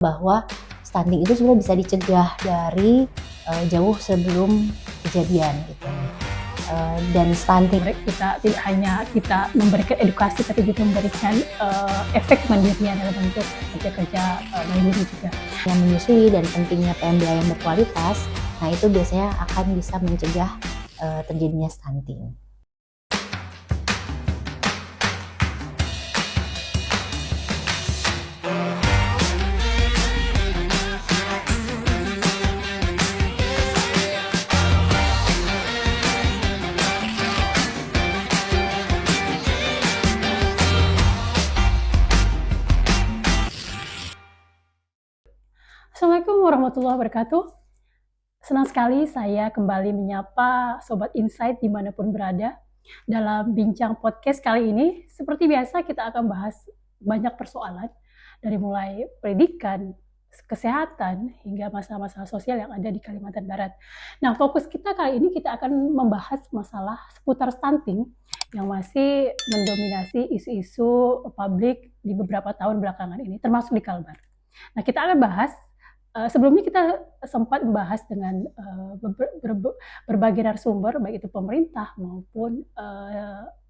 bahwa stunting itu sebenarnya bisa dicegah dari jauh sebelum kejadian gitu. Dan stunting kita tidak hanya kita memberikan edukasi, tapi juga memberikan efek mandirian dalam bentuk kerja-kerja mandiri juga. Yang menyusui dan pentingnya PMBA yang berkualitas, nah itu biasanya akan bisa mencegah terjadinya stunting. Assalamualaikum warahmatullahi wabarakatuh. Senang sekali saya kembali menyapa Sobat Insight dimanapun berada. Dalam bincang podcast kali ini, seperti biasa kita akan bahas banyak persoalan, dari mulai pendidikan, kesehatan, hingga masalah-masalah sosial yang ada di Kalimantan Barat. Nah, fokus kita kali ini kita akan membahas masalah seputar stunting yang masih mendominasi isu-isu publik di beberapa tahun belakangan ini, termasuk di Kalbar. Nah, kita akan bahas sebelumnya kita sempat membahas dengan berbagai narasumber, baik itu pemerintah maupun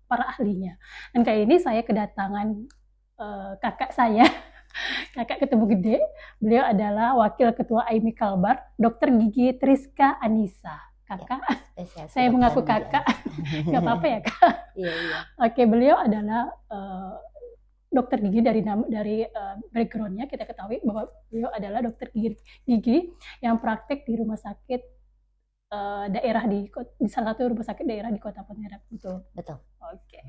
para ahlinya. Dan kali ini saya kedatangan kakak saya, kakak ketemu gede. Beliau adalah Wakil Ketua AIMI Kalbar, Dr. Gigi Triska Anissa. Kakak, ya, saya mengaku kakak, nggak apa-apa ya kak? Iya. Oke, beliau adalah Dokter Gigi dari background-nya kita ketahui bahwa beliau adalah dokter gigi yang praktek di rumah sakit daerah di salah satu rumah sakit daerah di Kota Pontianak, betul? Betul. Oke.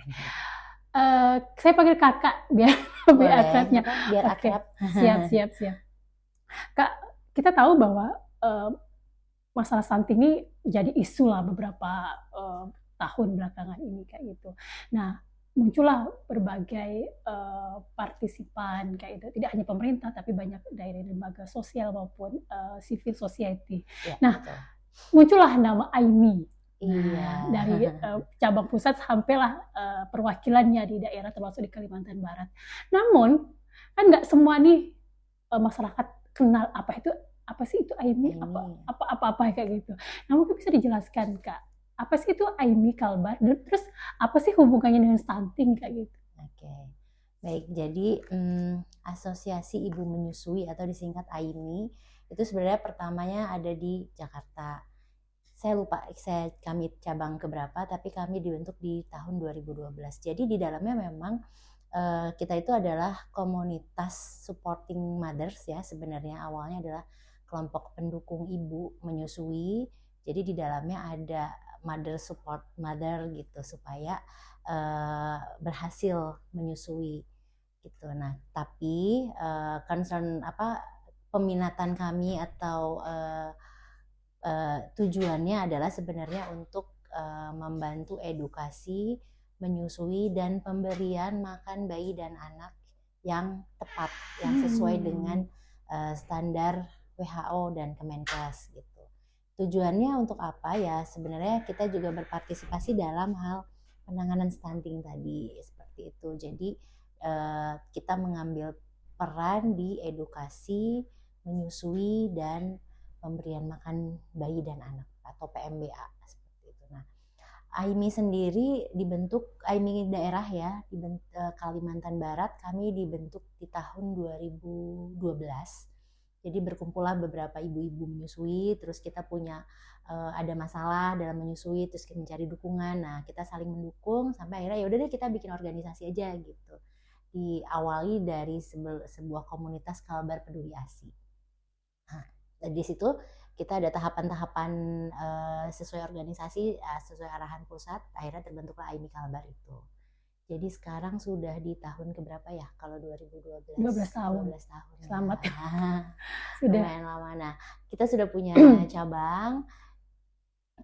Saya panggil kakak biar lebih akrabnya. Biar akrab. Siap. Kak, kita tahu bahwa masalah stunting ini jadi isu lah beberapa tahun belakangan ini kayak gitu. Nah, muncullah berbagai partisipan kayak itu, tidak hanya pemerintah tapi banyak dari lembaga sosial maupun civil society. Ya, nah, betul. Muncullah nama AIMI. Iya. Dari cabang pusat sampailah perwakilannya di daerah termasuk di Kalimantan Barat. Namun kan nggak semua nih masyarakat kenal apa sih itu AIMI, apa kayak gitu. Nah, mungkin bisa dijelaskan Kak, apa sih itu AIMI Kalbar, terus apa sih hubungannya dengan stunting kayak gitu? Oke, baik. Jadi Asosiasi Ibu Menyusui atau disingkat AIMI itu sebenarnya pertamanya ada di Jakarta. Saya lupa kami cabang keberapa, tapi kami dibentuk di tahun 2012. Jadi di dalamnya memang kita itu adalah komunitas supporting mothers ya. Sebenarnya awalnya adalah kelompok pendukung ibu menyusui. Jadi di dalamnya ada mother support mother gitu supaya berhasil menyusui gitu. Nah, tapi concern peminatan kami atau tujuannya adalah sebenarnya untuk membantu edukasi menyusui dan pemberian makan bayi dan anak yang tepat, yang sesuai dengan standar WHO dan Kemenkes gitu. Tujuannya untuk apa ya? Sebenarnya kita juga berpartisipasi dalam hal penanganan stunting tadi seperti itu. Jadi kita mengambil peran di edukasi, menyusui dan pemberian makan bayi dan anak atau PMBA seperti itu. Nah, AIMI sendiri dibentuk, AIMI daerah ya, Kalimantan Barat, kami dibentuk di tahun 2012. Jadi berkumpullah beberapa ibu-ibu menyusui, terus kita punya ada masalah dalam menyusui, terus kita mencari dukungan. Nah, kita saling mendukung sampai akhirnya ya udah deh kita bikin organisasi aja gitu. Diawali dari sebuah komunitas Kalbar Peduli ASI. Nah, di situ kita ada tahapan-tahapan sesuai organisasi, sesuai arahan pusat, akhirnya terbentuklah AIMI Kalbar itu. Jadi sekarang sudah di tahun keberapa ya? Kalau 2012. 12 tahun. Selamat. Ya. Sudah. Lumayan lama. Nah, kita sudah punya cabang.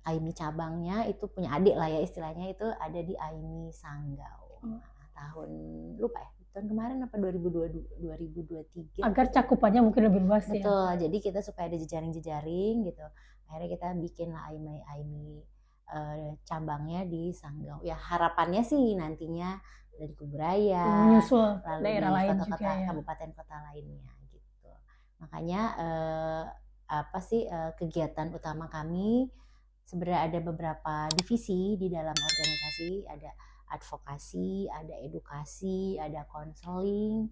AIMI cabangnya itu punya adik lah ya istilahnya, itu ada di AIMI Sanggau. Nah, tahun lupa ya. Tahun kemarin apa 2023. Agar cakupannya mungkin lebih luas. Betul. Ya. Jadi kita supaya ada jejaring-jejaring gitu. Akhirnya kita bikin lah AIMI cabangnya di Sanggau. Ya harapannya sih nantinya dari Kuburaya, menyusul lalu daerah di lain kota-kota juga ya. Kabupaten kota lainnya gitu. Makanya kegiatan utama kami sebenarnya ada beberapa divisi di dalam organisasi, ada advokasi, ada edukasi, ada konseling,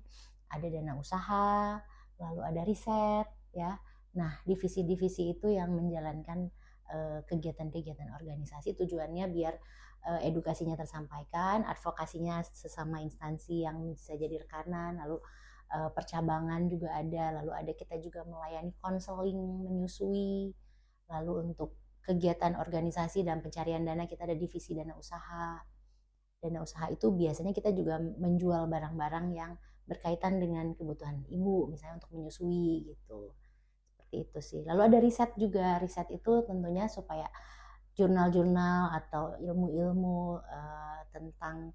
ada dana usaha, lalu ada riset ya. Nah, divisi-divisi itu yang menjalankan kegiatan-kegiatan organisasi, tujuannya biar edukasinya tersampaikan, advokasinya sesama instansi yang bisa jadi rekanan, lalu percabangan juga ada, lalu ada kita juga melayani konseling menyusui, lalu untuk kegiatan organisasi dan pencarian dana kita ada divisi dana usaha. Dana usaha itu biasanya kita juga menjual barang-barang yang berkaitan dengan kebutuhan ibu, misalnya untuk menyusui gitu. Seperti itu sih. Lalu ada riset juga. Riset itu tentunya supaya jurnal-jurnal atau ilmu-ilmu tentang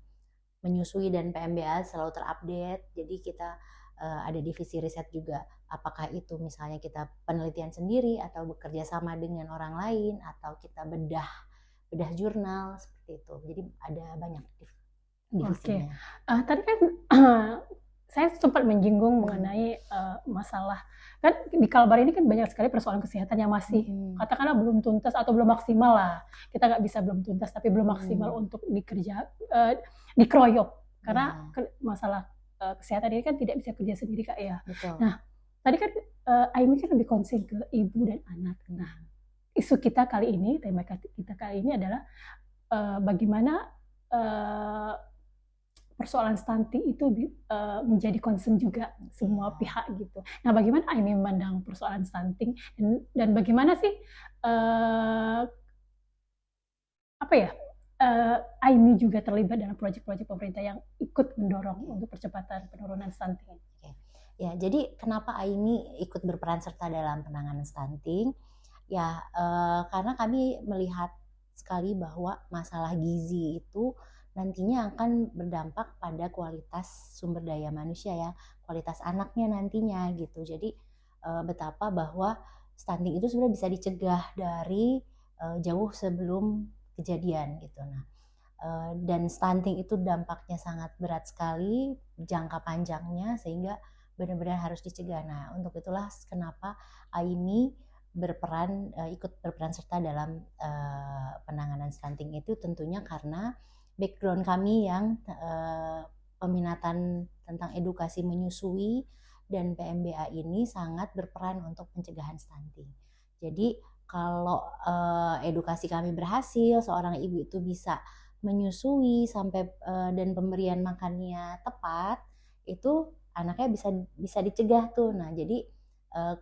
menyusui dan PMBA selalu terupdate. Jadi kita ada divisi riset juga. Apakah itu misalnya kita penelitian sendiri atau bekerja sama dengan orang lain atau kita bedah jurnal seperti itu. Jadi ada banyak divisinya. Tadi kan saya sempat menyinggung mengenai masalah kan di Kalbar ini kan banyak sekali persoalan kesehatan yang masih katakanlah belum tuntas atau belum maksimal lah. Kita nggak bisa belum tuntas tapi belum maksimal untuk dikeroyok karena masalah kesehatan ini kan tidak bisa kerja sendiri Kak ya. Betul. Nah, tadi kan Aimi kan lebih konsen ke ibu dan anak. Nah, isu kita kali ini, tema kita kali ini adalah bagaimana persoalan stunting itu menjadi concern juga semua pihak gitu. Nah, bagaimana Aimi memandang persoalan stunting dan bagaimana sih Aimi juga terlibat dalam proyek-proyek pemerintah yang ikut mendorong untuk percepatan penurunan stunting. Ya, jadi kenapa Aimi ikut berperan serta dalam penanganan stunting? Ya, karena kami melihat sekali bahwa masalah gizi itu nantinya akan berdampak pada kualitas sumber daya manusia ya, kualitas anaknya nantinya gitu. Jadi betapa bahwa stunting itu sebenarnya bisa dicegah dari jauh sebelum kejadian gitu. Nah, dan stunting itu dampaknya sangat berat sekali jangka panjangnya sehingga benar-benar harus dicegah. Nah, untuk itulah kenapa Aimi ikut berperan serta dalam penanganan stunting itu tentunya karena background kami yang peminatan tentang edukasi menyusui dan PMBA ini sangat berperan untuk pencegahan stunting. Jadi kalau edukasi kami berhasil, seorang ibu itu bisa menyusui sampai dan pemberian makannya tepat, itu anaknya bisa dicegah tuh. Nah, jadi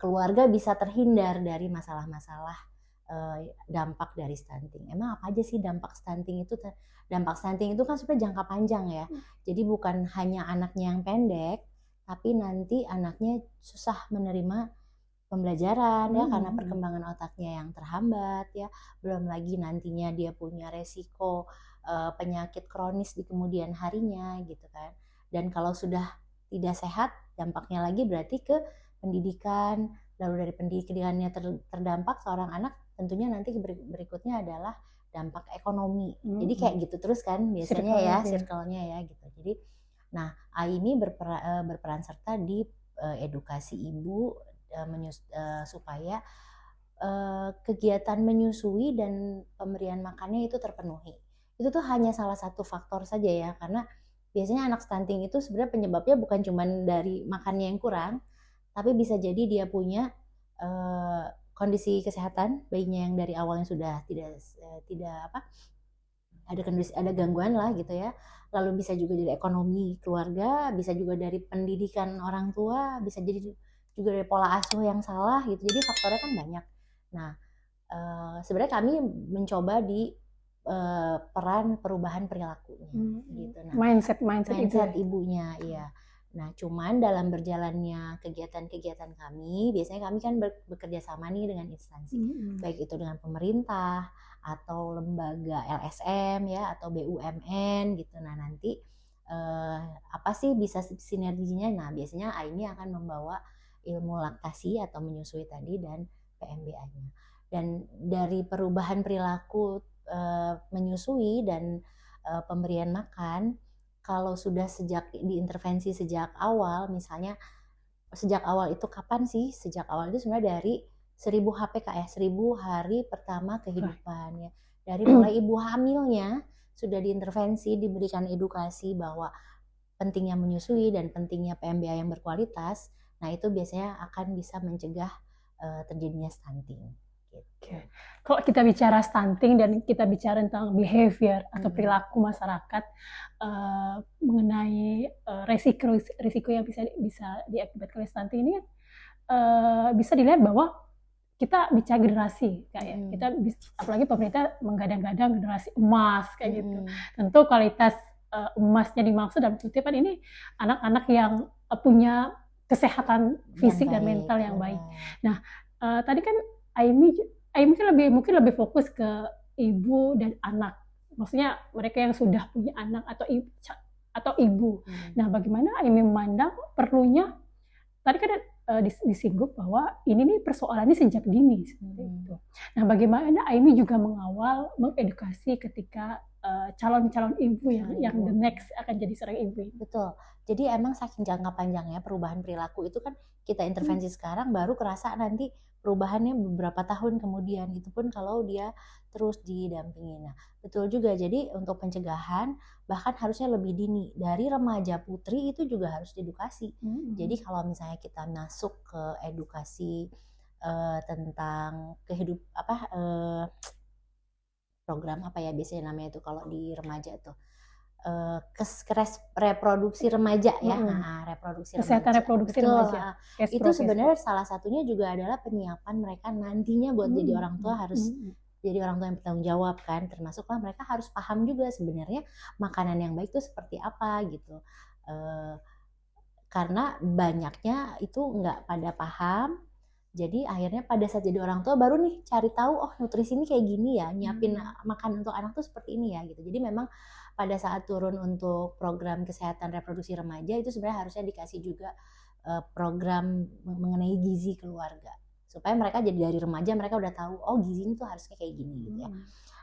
keluarga bisa terhindar dari masalah-masalah dampak dari stunting. Emang apa aja sih dampak stunting itu? Dampak stunting itu kan sebenarnya jangka panjang ya. Jadi bukan hanya anaknya yang pendek, tapi nanti anaknya susah menerima pembelajaran ya karena perkembangan otaknya yang terhambat ya. Belum lagi nantinya dia punya resiko penyakit kronis di kemudian harinya gitu kan. Dan kalau sudah tidak sehat, dampaknya lagi berarti ke pendidikan, lalu dari pendidikannya terdampak seorang anak, tentunya nanti berikutnya adalah dampak ekonomi. Jadi kayak gitu terus kan biasanya circle-nya ya gitu. Jadi nah, Aimi berperan serta di edukasi ibu supaya kegiatan menyusui dan pemberian makannya itu terpenuhi. Itu tuh hanya salah satu faktor saja ya, karena biasanya anak stunting itu sebenarnya penyebabnya bukan cuma dari makannya yang kurang, tapi bisa jadi dia punya kondisi kesehatan bayinya yang dari awalnya sudah tidak ada gangguan lah gitu ya. Lalu bisa juga dari ekonomi keluarga, bisa juga dari pendidikan orang tua, bisa jadi juga dari pola asuh yang salah gitu. Jadi faktornya kan banyak. Nah, sebenarnya kami mencoba di peran perubahan perilakunya gitu. Nah, mindset ibunya iya. Nah, cuman dalam berjalannya kegiatan-kegiatan kami, biasanya kami kan bekerja sama nih dengan instansi, baik itu dengan pemerintah atau lembaga LSM ya atau BUMN gitu. Nah, nanti apa sih bisa sinerginya? Nah, biasanya Aimi akan membawa ilmu laktasi atau menyusui tadi dan PMBA-nya. Dan dari perubahan perilaku menyusui dan pemberian makan, kalau sudah diintervensi sejak awal, misalnya sejak awal itu kapan sih? Sejak awal itu sebenarnya dari 1000 HPK ya, 1000 hari pertama kehidupan ya. Dari mulai ibu hamilnya sudah diintervensi, diberikan edukasi bahwa pentingnya menyusui dan pentingnya PMBA yang berkualitas. Nah, itu biasanya akan bisa mencegah terjadinya stunting. Gitu. Oke. Kalau kita bicara stunting dan kita bicara tentang behavior atau perilaku masyarakat mengenai risiko yang bisa diakibatkan oleh stunting ini, bisa dilihat bahwa kita bicara generasi kayak kita apalagi pemerintah menggadang-gadang generasi emas kayak gitu. Tentu kualitas emasnya dimaksud dalam kutipan ini anak-anak yang punya kesehatan fisik dan mental yang baik. Nah, tadi kan Aimi kan mungkin lebih fokus ke ibu dan anak. Maksudnya mereka yang sudah punya anak atau ibu. Nah, bagaimana Aimi memandang perlunya tadi kan disinggung bahwa ini nih persoalannya sejak dini seperti itu. Nah, bagaimana Aimi juga mengawal, mengedukasi ketika calon-calon ibu yang the next akan jadi seorang ibu. Betul. Jadi emang saking jangka panjangnya perubahan perilaku itu kan kita intervensi sekarang baru kerasa nanti perubahannya beberapa tahun kemudian, itu pun kalau dia terus didampingi. Nah, betul juga. Jadi untuk pencegahan bahkan harusnya lebih dini, dari remaja putri itu juga harus diedukasi. Jadi kalau misalnya kita masuk ke edukasi tentang program apa ya biasanya namanya itu kalau di remaja tuh reproduksi remaja ya, reproduksi kesehatan remaja. reproduksi betul, remaja. Itu sebenarnya salah satunya juga adalah penyiapan mereka nantinya buat jadi orang tua, harus jadi orang tua yang bertanggung jawab kan, termasuklah mereka harus paham juga sebenarnya makanan yang baik itu seperti apa gitu, karena banyaknya itu nggak pada paham. Jadi akhirnya pada saat jadi orang tua baru nih cari tahu, oh nutrisi ini kayak gini ya, nyiapin makan untuk anak tuh seperti ini ya gitu. Jadi memang pada saat turun untuk program kesehatan reproduksi remaja itu sebenarnya harusnya dikasih juga program mengenai gizi keluarga, supaya mereka jadi dari remaja mereka udah tahu, oh gizi ini tuh harusnya kayak gini gitu ya.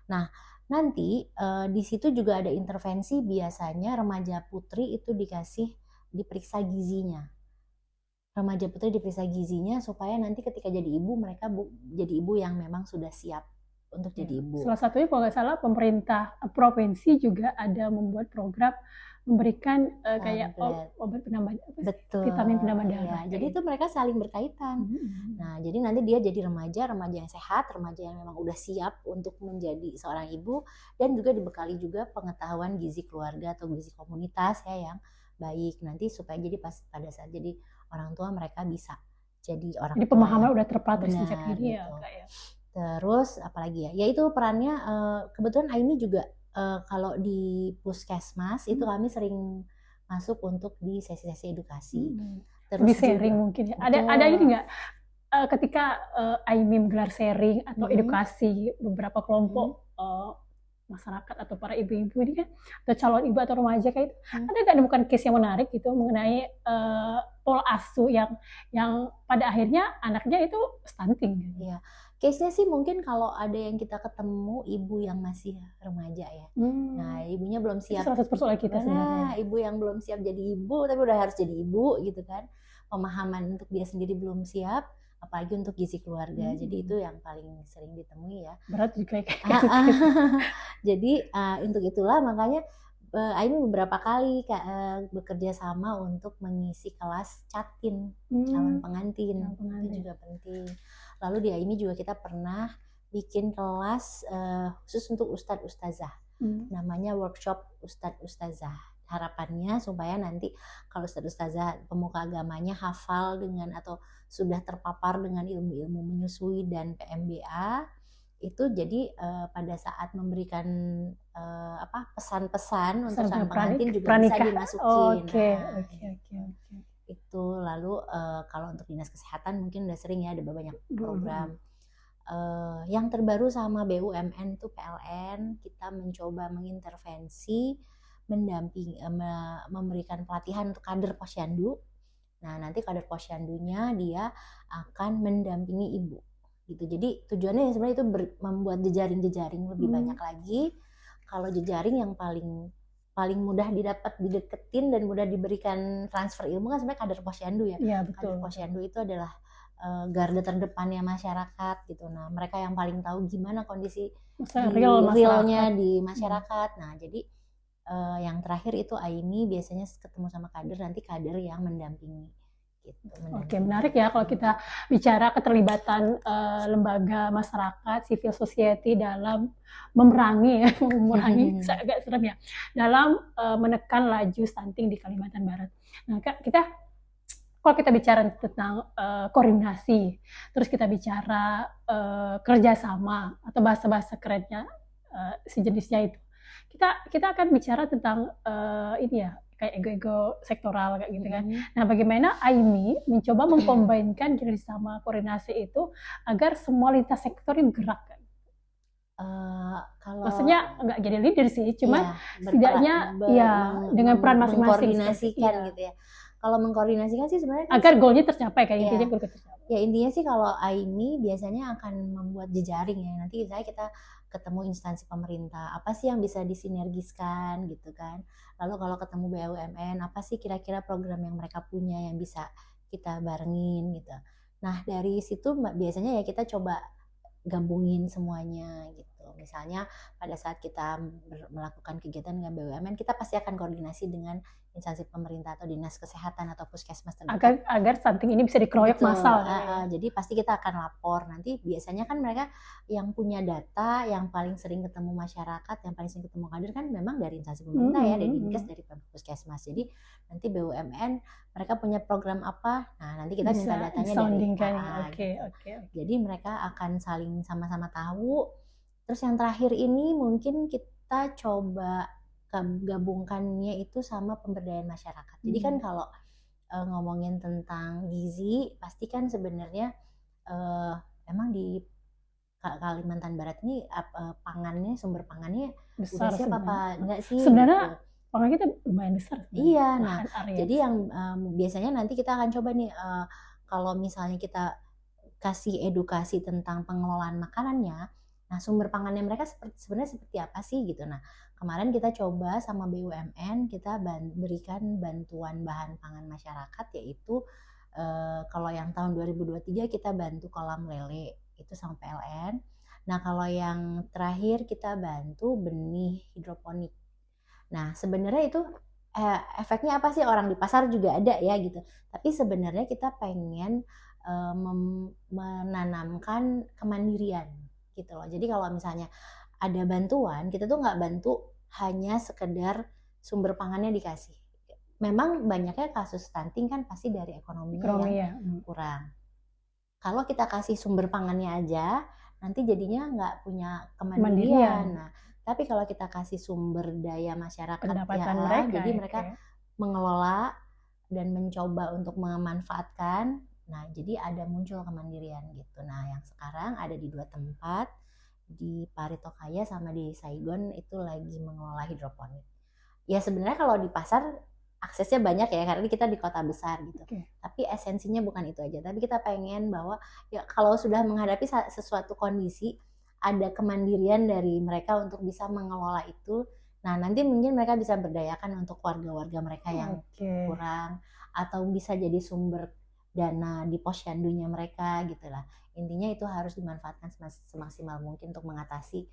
Nah, nanti di situ juga ada intervensi, biasanya remaja putri itu diperiksa gizinya. Remaja putri diperiksa gizinya supaya nanti ketika jadi ibu mereka jadi ibu yang memang sudah siap untuk jadi ibu. Salah satunya kalau nggak salah pemerintah provinsi juga ada membuat program memberikan kayak obat penambah vitamin penambah darah. Ya, jadi itu mereka saling berkaitan. Nah, jadi nanti dia jadi remaja yang sehat, remaja yang memang udah siap untuk menjadi seorang ibu, dan juga dibekali juga pengetahuan gizi keluarga atau gizi komunitas ya yang baik nanti, supaya jadi pada saat jadi orang tua mereka bisa jadi orang tua. Jadi pemahaman udah terpatri sejak ini ya, Kak ya. Terus apalagi ya? Ya itu perannya kebetulan Aimi juga kalau di puskesmas itu kami sering masuk untuk di sesi-sesi edukasi. Terus di sharing juga, mungkin ya. Ada ini nggak ketika Aimi menggelar sharing atau edukasi beberapa kelompok masyarakat atau para ibu-ibu ini kan, atau calon ibu atau remaja kayak itu, ada nggak menemukan case yang menarik gitu mengenai pola asuh yang pada akhirnya anaknya itu stunting gitu. Iya. Case-nya sih mungkin kalau ada yang kita ketemu ibu yang masih remaja ya. Nah, ibunya belum siap. Itu salah satu persoalan kita sebenarnya. Ibu yang belum siap jadi ibu tapi udah harus jadi ibu gitu kan. Pemahaman untuk dia sendiri belum siap, apalagi untuk gizi keluarga. Jadi itu yang paling sering ditemui ya. Berat juga kayak Jadi untuk itulah makanya Aimi beberapa kali bekerja sama untuk mengisi kelas catin, calon pengantin. Itu juga penting. Lalu di Aimi juga kita pernah bikin kelas khusus untuk ustadz ustazah, namanya workshop ustadz ustazah. Harapannya supaya nanti kalau ustadz ustazah pemuka agamanya hafal dengan atau sudah terpapar dengan ilmu-ilmu menyusui dan PMBA, itu jadi pada saat memberikan pesan-pesan untuk calon pengantin juga bisa dimasukin. Oke. Itu lalu kalau untuk dinas kesehatan mungkin udah sering ya ada banyak program. Yang terbaru sama BUMN itu PLN, kita mencoba mengintervensi, mendampingi, memberikan pelatihan untuk kader posyandu. Nah, nanti kader posyandunya dia akan mendampingi ibu gitu. Jadi tujuannya sebenarnya itu membuat jejaring lebih banyak lagi. Kalau jejaring yang paling paling mudah dideketin dan mudah diberikan transfer ilmu kan sebenarnya kader posyandu ya. Iya, Kader betul. posyandu itu adalah garda terdepannya masyarakat gitu. Nah, mereka yang paling tahu gimana kondisi realnya di masyarakat. Nah, jadi yang terakhir itu Aimi biasanya ketemu sama kader, nanti kader yang mendampingi. Gitu, Oke, menarik ya kalau kita bicara keterlibatan lembaga masyarakat, civil society dalam memerangi agak serem ya, dalam menekan laju stunting di Kalimantan Barat. Nah, kalau kita bicara tentang koordinasi, terus kita bicara kerjasama atau bahasa-bahasa kerennya sejenisnya itu, kita akan bicara tentang ini ya, kayak ego-ego sektoral kayak gitu kan. Nah, bagaimana Aimi mencoba mengkombinkan kerjasama koordinasi itu agar semua lintas sektor ini bergerak kan? Maksudnya nggak jadi leader sih, cuman setidaknya dengan peran masing-masing mengkoordinasikan gitu ya. Kalau mengkoordinasikan sih sebenarnya agar goalnya tercapai kayak intinya goal tercapai. Ya intinya sih kalau Aimi biasanya akan membuat jejaring ya. Nanti misalnya kita ketemu instansi pemerintah, apa sih yang bisa disinergiskan gitu kan. Lalu kalau ketemu BUMN, apa sih kira-kira program yang mereka punya yang bisa kita barengin gitu. Nah dari situ biasanya ya kita coba gabungin semuanya gitu. Misalnya pada saat kita melakukan kegiatan dengan BUMN, kita pasti akan koordinasi dengan instansi pemerintah atau dinas kesehatan atau puskesmas terdekat agar stunting ini bisa dikeroyok massal. Jadi pasti kita akan lapor. Nanti biasanya kan mereka yang punya data, yang paling sering ketemu masyarakat, yang paling sering ketemu kader kan memang dari instansi pemerintah ya, dari dinkes, dari puskesmas. Jadi nanti BUMN mereka punya program apa, nah nanti kita minta datanya dari Jadi mereka akan saling sama-sama tahu. Terus yang terakhir ini mungkin kita coba gabungkannya itu sama pemberdayaan masyarakat. Jadi kan kalau ngomongin tentang gizi, pasti kan sebenarnya emang di Kalimantan Barat ini pangannya, sumber pangannya besar siapa apa enggak sih? Sebenarnya pangan kita lumayan besar. Iya, nah jadi yang biasanya nanti kita akan coba nih kalau misalnya kita kasih edukasi tentang pengelolaan makanannya, nah sumber pangannya mereka sebenarnya seperti apa sih gitu. Nah kemarin kita coba sama BUMN, kita berikan bantuan bahan pangan masyarakat, yaitu kalau yang tahun 2023 kita bantu kolam lele itu sama PLN. Nah kalau yang terakhir kita bantu benih hidroponik. Nah sebenarnya itu efeknya apa sih, orang di pasar juga ada ya gitu. Tapi sebenarnya kita pengen menanamkan kemandirian gitu loh. Jadi kalau misalnya ada bantuan, kita tuh nggak bantu hanya sekedar sumber pangannya dikasih. Memang banyaknya kasus stunting kan pasti dari ekonominya yang kurang. Kalau kita kasih sumber pangannya aja, nanti jadinya nggak punya kemandirian. Nah, tapi kalau kita kasih sumber daya masyarakat jadi mereka mengelola dan mencoba untuk memanfaatkan. Nah, jadi ada muncul kemandirian gitu. Nah, yang sekarang ada di 2 tempat, di Paritokaya sama di Saigon itu lagi mengelola hidroponik. Ya sebenarnya kalau di pasar aksesnya banyak ya, karena kita di kota besar gitu. Tapi esensinya bukan itu aja. Tapi kita pengen bahwa ya kalau sudah menghadapi sesuatu kondisi, ada kemandirian dari mereka untuk bisa mengelola itu. Nah nanti mungkin mereka bisa berdayakan untuk warga-warga mereka yang kurang, atau bisa jadi sumber dana di posyandunya mereka gitulah. Intinya itu harus dimanfaatkan semaksimal mungkin untuk mengatasi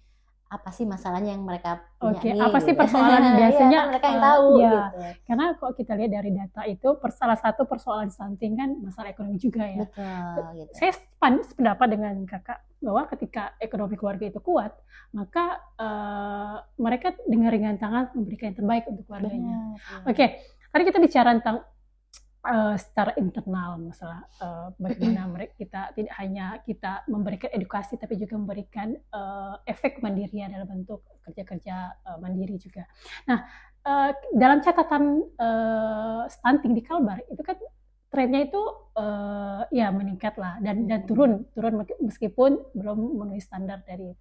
apa sih masalahnya yang mereka punya nih. Apa sih persoalan biasanya kan mereka yang tahu gitu. Karena kalau kita lihat dari data itu salah satu persoalan stunting kan masalah ekonomi juga ya. Betul gitu. Saya sependapat dengan kakak bahwa ketika ekonomi keluarga itu kuat, maka mereka dengan ringan tangan memberikan yang terbaik untuk keluarganya. Oke, tadi kita bicara tentang secara internal masalah bagaimana kita tidak hanya kita memberikan edukasi tapi juga memberikan efek mandirian dalam bentuk kerja-kerja mandiri juga. Nah, dalam catatan stunting di Kalbar itu kan trennya itu ya meningkat lah dan turun meskipun belum memenuhi standar dari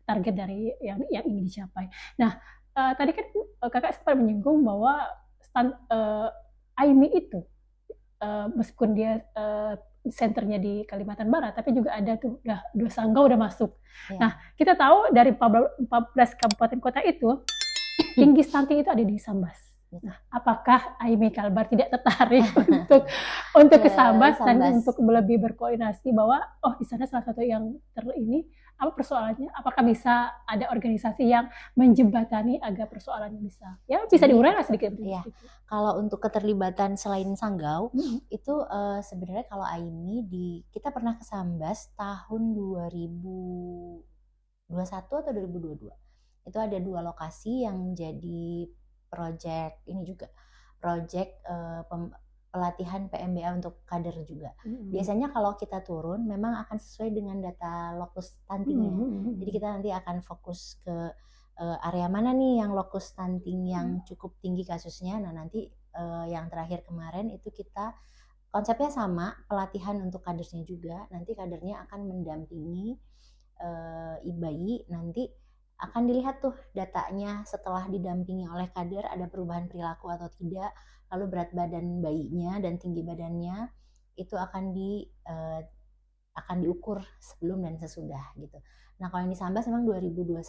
target dari yang ingin dicapai. Nah, tadi kan kakak sempat menyinggung bahwa Aimi itu meskipun dia senternya di Kalimantan Barat, tapi juga ada tuh udah 2 sangga udah masuk. Nah, kita tahu dari 14 kabupaten kota itu tinggi stunting itu ada di Sambas. Nah, apakah Aimi Kalbar tidak tertarik untuk ke Sambas dan untuk lebih berkoordinasi bahwa di sana salah satu yang apa persoalannya? Apakah bisa ada organisasi yang menjembatani agar persoalannya bisa diurai sedikit? Ya, kalau untuk keterlibatan selain Sanggau itu sebenarnya kalau Aimi kita pernah ke Sambas tahun 2021 atau 2022. Itu ada 2 lokasi yang jadi project pelatihan PMBA untuk kader juga. Biasanya kalau kita turun memang akan sesuai dengan data lokus stuntingnya. Jadi kita nanti akan fokus ke area mana nih yang lokus stunting yang cukup tinggi kasusnya. Nah nanti yang terakhir kemarin itu kita konsepnya sama, pelatihan untuk kadernya juga. Nanti kadernya akan mendampingi bayi, nanti akan dilihat tuh datanya setelah didampingi oleh kader ada perubahan perilaku atau tidak, lalu berat badan bayinya dan tinggi badannya itu akan diukur sebelum dan sesudah gitu. Nah kalau yang di Sambas memang 2021,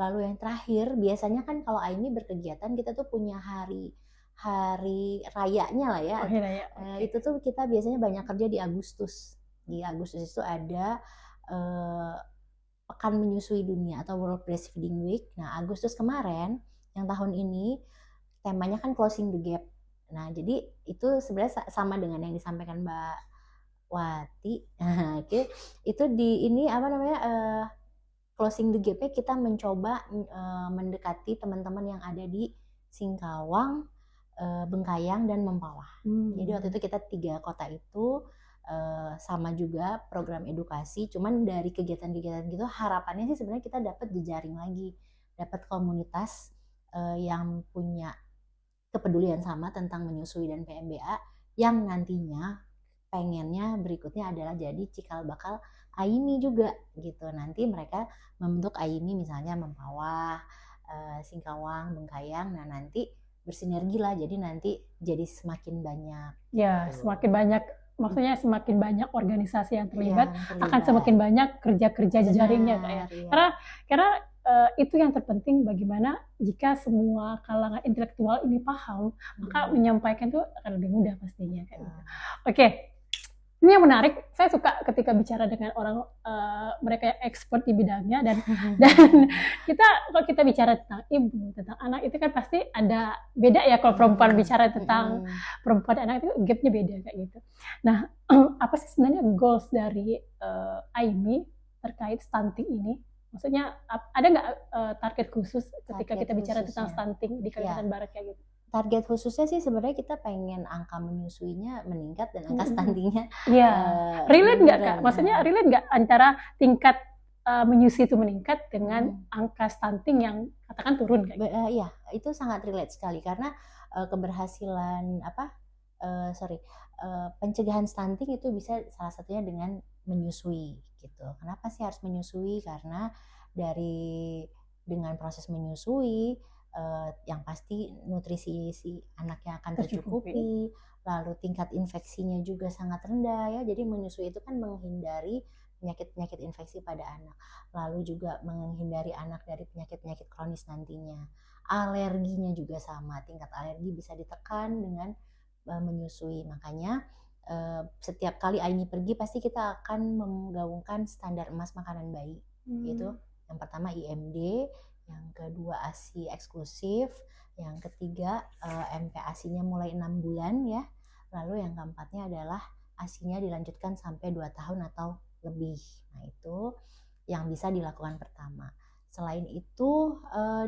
lalu yang terakhir biasanya kan kalau Aimi berkegiatan kita tuh punya hari rayanya lah ya. Itu tuh kita biasanya banyak kerja di Agustus. Di Agustus itu ada Pekan Menyusui Dunia atau World Breastfeeding Week. Nah, Agustus kemarin, yang tahun ini, temanya kan Closing the Gap. Nah, jadi itu sebenarnya sama dengan yang disampaikan Mbak Wati. Oke. Itu Closing the Gap-nya kita mencoba mendekati teman-teman yang ada di Singkawang, Bengkayang, dan Mempawah. Jadi waktu itu kita 3 kota itu sama juga program edukasi, cuman dari kegiatan-kegiatan gitu harapannya sih sebenarnya kita dapat jejaring lagi, dapat komunitas yang punya kepedulian sama tentang menyusui dan PMBA yang nantinya pengennya berikutnya adalah jadi cikal bakal Aimi juga gitu. Nanti mereka membentuk Aimi misalnya Mempawah, Singkawang, Bengkayang, nah nanti bersinergi lah, jadi nanti jadi semakin banyak. Ya, gitu. Semakin banyak. Maksudnya semakin banyak organisasi yang terlibat, akan semakin banyak kerja-kerja jejaringnya kayak. Karena itu yang terpenting, bagaimana jika semua kalangan intelektual ini paham, maka menyampaikan itu akan lebih mudah pastinya kan. Oke. Ini yang menarik, saya suka ketika bicara dengan orang mereka yang expert di bidangnya dan kalau kita bicara tentang ibu, tentang anak itu kan pasti ada beda ya kalau perempuan bicara tentang perempuan dan anak itu gapnya beda kayak gitu. Nah, apa sih sebenarnya goals dari Aimi terkait stunting ini? Maksudnya ada nggak target khusus ketika kita bicara tentang stunting di Kalimantan Barat kayak gitu? Target khususnya sih sebenarnya kita pengen angka menyusuinya meningkat dan angka stuntingnya relate nggak Kak? Maksudnya relate nggak antara tingkat menyusui itu meningkat dengan angka stunting yang katakan turun kayak gitu? Iya, itu sangat relate sekali karena keberhasilan pencegahan stunting itu bisa salah satunya dengan menyusui gitu. Kenapa sih harus menyusui? Karena dengan proses menyusui yang pasti nutrisi si anaknya akan tercukupi, lalu tingkat infeksinya juga sangat rendah ya. Jadi menyusui itu kan menghindari penyakit-penyakit infeksi pada anak, lalu juga menghindari anak dari penyakit-penyakit kronis nantinya. Alerginya juga sama, tingkat alergi bisa ditekan dengan menyusui. Makanya setiap kali Aimi pergi pasti kita akan menggaungkan standar emas makanan bayi, yaitu yang pertama IMD, yang kedua ASI eksklusif, yang ketiga MPASI-nya mulai 6 bulan ya, lalu yang keempatnya adalah ASI-nya dilanjutkan sampai 2 tahun atau lebih. Nah itu yang bisa dilakukan pertama. Selain itu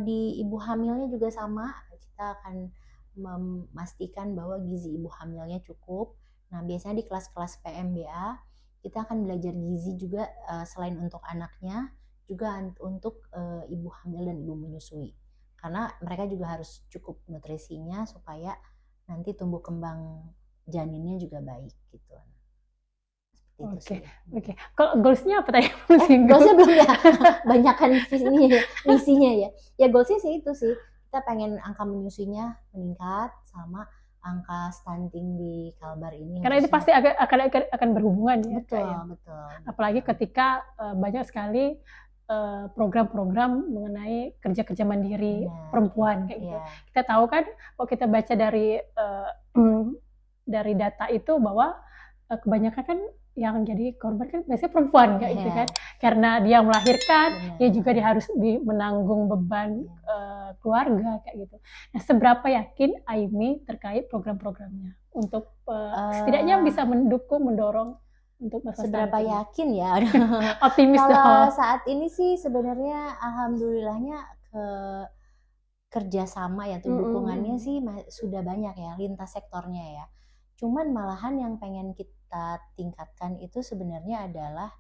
di ibu hamilnya juga sama, kita akan memastikan bahwa gizi ibu hamilnya cukup. Nah biasanya di kelas-kelas PMBA kita akan belajar gizi juga selain untuk anaknya, juga untuk ibu hamil dan ibu menyusui, karena mereka juga harus cukup nutrisinya supaya nanti tumbuh kembang janinnya juga baik gitu. Oke. Kalau goalsnya apa tadi? Goalsnya belum ya, banyakkan visinya ya. Ya goalsnya sih itu sih, kita pengen angka menyusuinya meningkat sama angka stunting di Kalbar ini. Karena itu pasti akan berhubungan ya. Betul. Apalagi ketika banyak sekali program-program mengenai kerja-kerja mandiri Benar. perempuan kayak gitu. Iya. Kita tahu kan kalau kita baca dari data itu bahwa kebanyakan kan yang jadi korban kan biasanya perempuan kayak gitu Iya. kan, karena dia melahirkan, Benar. dia juga dia harus menanggung beban keluarga kayak gitu. Nah, seberapa yakin Aimi terkait program-programnya untuk setidaknya bisa mendorong untuk masalah Seberapa stunting? yakin ya? Optimis Kalau dong. saat ini sih sebenarnya alhamdulillahnya kerjasama ya tuh dukungannya sih sudah banyak ya lintas sektornya ya. Cuman malahan yang pengen kita tingkatkan itu sebenarnya adalah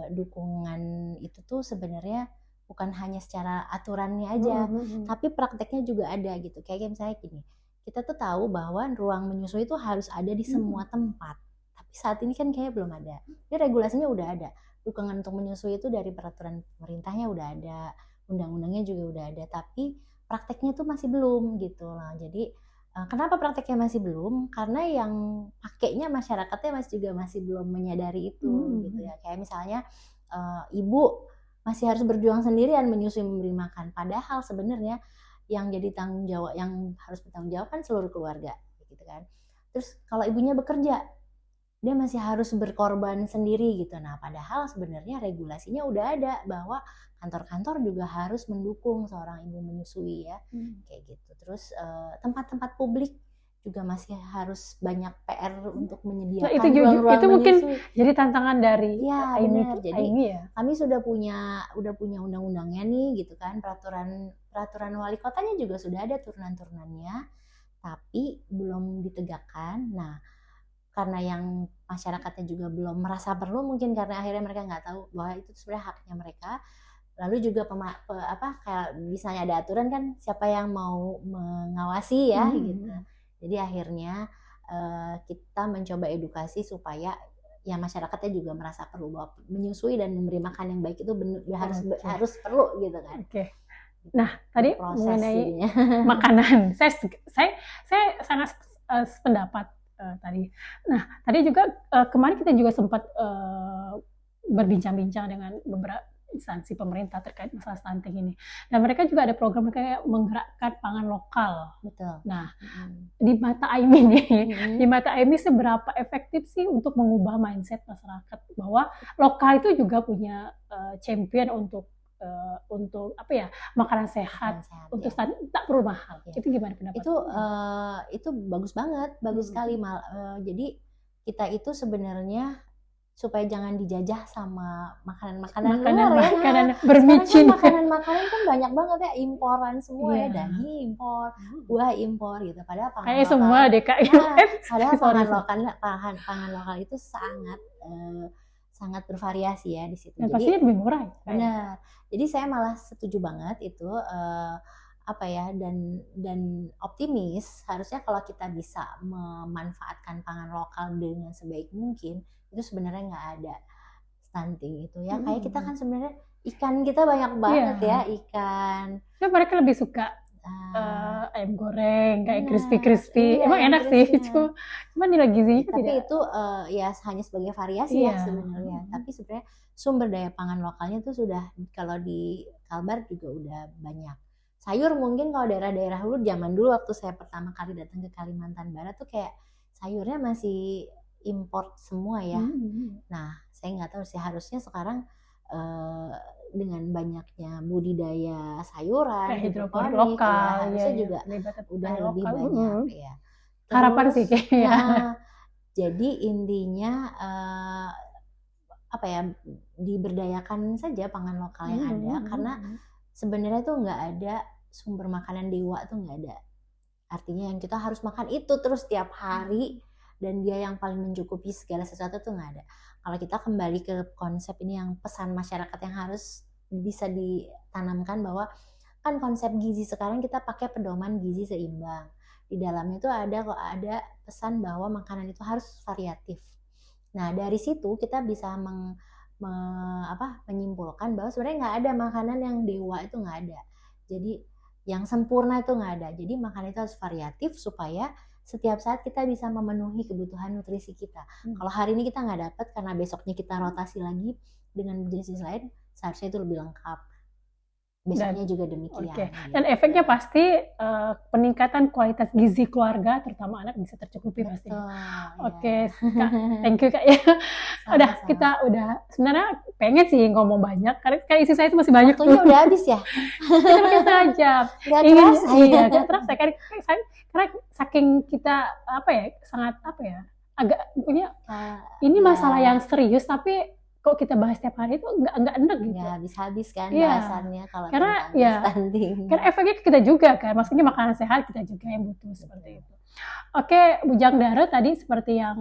dukungan itu tuh sebenarnya bukan hanya secara aturannya aja, tapi prakteknya juga ada gitu. Kayak misalnya gini, kita tuh tahu bahwa ruang menyusui itu harus ada di semua tempat. Tapi saat ini kan kayaknya belum ada. Ini regulasinya udah ada. Dukungan untuk menyusui itu dari peraturan pemerintahnya udah ada, undang-undangnya juga udah ada, tapi prakteknya tuh masih belum gitu lah. Jadi kenapa prakteknya masih belum? Karena yang pakainya masyarakatnya masih belum menyadari itu gitu ya. Kayak misalnya ibu masih harus berjuang sendirian menyusui memberi makan. Padahal sebenarnya yang jadi tanggung jawab, yang harus bertanggung jawab kan seluruh keluarga gitu kan. Terus kalau ibunya bekerja, dia masih harus berkorban sendiri gitu. Nah, padahal sebenarnya regulasinya udah ada bahwa kantor-kantor juga harus mendukung seorang ibu menyusui ya, kayak gitu. Terus tempat-tempat publik juga masih harus banyak PR untuk menyediakan ruang-ruang itu mungkin menyusui. jadi tantangan dari Ya, Aimi. benar. Jadi kami sudah punya undang-undangnya nih gitu kan, peraturan wali kotanya juga sudah ada turunan-turunannya, tapi belum ditegakkan. Nah, karena yang masyarakatnya juga belum merasa perlu, mungkin karena akhirnya mereka nggak tahu bahwa itu sebenarnya haknya mereka. Lalu juga kayak misalnya ada aturan kan siapa yang mau mengawasi ya gitu. Jadi akhirnya kita mencoba edukasi supaya ya masyarakatnya juga merasa perlu bahwa menyusui dan memberi makan yang baik itu harus perlu gitu kan. Nah, tadi mengenai makanan, saya sangat sependapat tadi. Nah, tadi juga kemarin kita juga sempat berbincang-bincang dengan beberapa instansi pemerintah terkait masalah stunting ini. Dan mereka juga ada program kayak menggerakkan pangan lokal. Betul. Nah, di mata Aimi nih, di mata Aimi seberapa efektif sih untuk mengubah mindset masyarakat bahwa lokal itu juga punya champion untuk apa ya, makanan sehat, untuk ya. Tak perlu mahal. Ya. Itu gimana pendapat? Itu bagus banget, bagus sekali. Jadi kita itu sebenarnya supaya jangan dijajah sama makanan-makanan luar ya. Makanan bermicin. Makanan-makanan kan banyak banget ya, imporan semua ya, daging impor, buah impor gitu. Padahal pangan kayak semua deh Kak. Padahal pangan lokal itu sangat bervariasi ya di situ. Dan pastinya lebih murah. Benar. Jadi saya malah setuju banget itu dan optimis harusnya kalau kita bisa memanfaatkan pangan lokal dengan sebaik mungkin, itu sebenarnya nggak ada stunting itu ya. Kayak kita kan sebenarnya ikan kita banyak banget ya ikan. Nah, mereka lebih suka ayam goreng kayak crispy. Emang enak sih, cuma nilai gizinya tapi tidak. Itu ya hanya sebagai variasi ya sebenarnya. Tapi sebenarnya sumber daya pangan lokalnya tuh sudah, kalau di Kalbar juga udah banyak. Sayur mungkin kalau daerah-daerah dulu, zaman dulu waktu saya pertama kali datang ke Kalimantan Barat tuh kayak sayurnya masih import semua ya. Nah, saya nggak tahu sih, harusnya sekarang dengan banyaknya budidaya sayuran hidroponik lokal harusnya juga udah lebih banyak ya. Terus, harapan sih kayaknya. Jadi intinya diberdayakan saja pangan lokal yang ada, karena sebenarnya tuh nggak ada sumber makanan dewa tuh nggak ada. Artinya yang kita harus makan itu terus tiap hari dan dia yang paling mencukupi segala sesuatu tuh nggak ada. Kalau kita kembali ke konsep ini, yang pesan masyarakat yang harus bisa ditanamkan, bahwa kan konsep gizi sekarang kita pakai pedoman gizi seimbang. Di dalamnya itu ada pesan bahwa makanan itu harus variatif. Nah, dari situ kita bisa menyimpulkan bahwa sebenarnya nggak ada makanan yang dewa, itu nggak ada. Jadi yang sempurna itu nggak ada. Jadi makanan itu harus variatif supaya setiap saat kita bisa memenuhi kebutuhan nutrisi kita. Kalau hari ini kita nggak dapat karena besoknya kita rotasi lagi dengan jenis lain, seharusnya itu lebih lengkap. Besoknya juga demikian. Oke. gitu. Dan efeknya pasti peningkatan kualitas gizi keluarga, terutama anak bisa tercukupi pasti. Betul, Oke, ya. Kak, thank you Kak ya. Udah, Sama-sama. kita udah sebenarnya pengen sih ngomong banyak, karena isi saya itu masih banyak Waktunya tuh. udah habis ya. Kita pakai setengah jam. Gak Ingin, kerasa iya, ya. gak terasa karena saking kita apa ya, sangat apa ya, agak punya ini Ya. masalah yang serius, tapi kok kita bahas setiap hari itu nggak enak gitu. Nggak habis-habis kan Iya. bahasannya kalau Karena, tentang ya, stunting. Karena efeknya ke kita juga kan, maksudnya makanan sehat kita juga yang butuh seperti itu. Oke, Bujang Dara tadi seperti yang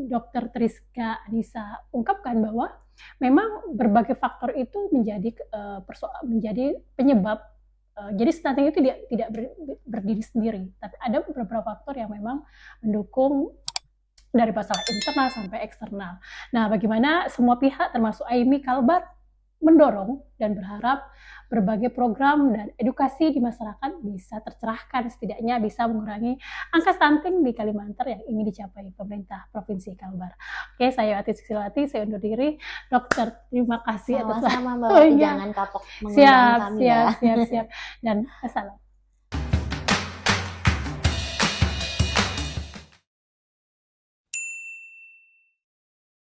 Dr. Triska Anissa ungkapkan bahwa memang berbagai faktor itu menjadi penyebab. Jadi stunting itu tidak berdiri sendiri, tapi ada beberapa faktor yang memang mendukung dari masalah internal sampai eksternal. Nah, bagaimana semua pihak termasuk AIMI Kalbar mendorong dan berharap berbagai program dan edukasi di masyarakat bisa tercerahkan, setidaknya bisa mengurangi angka stunting di Kalimantan yang ingin dicapai pemerintah Provinsi Kalbar. Oke, saya Ati Susilawati, saya undur diri. Dokter, terima kasih atas Sama-sama Mbak Oh, Wati, iya. jangan kapok mengundang kami ya. Siap. Dan assalam.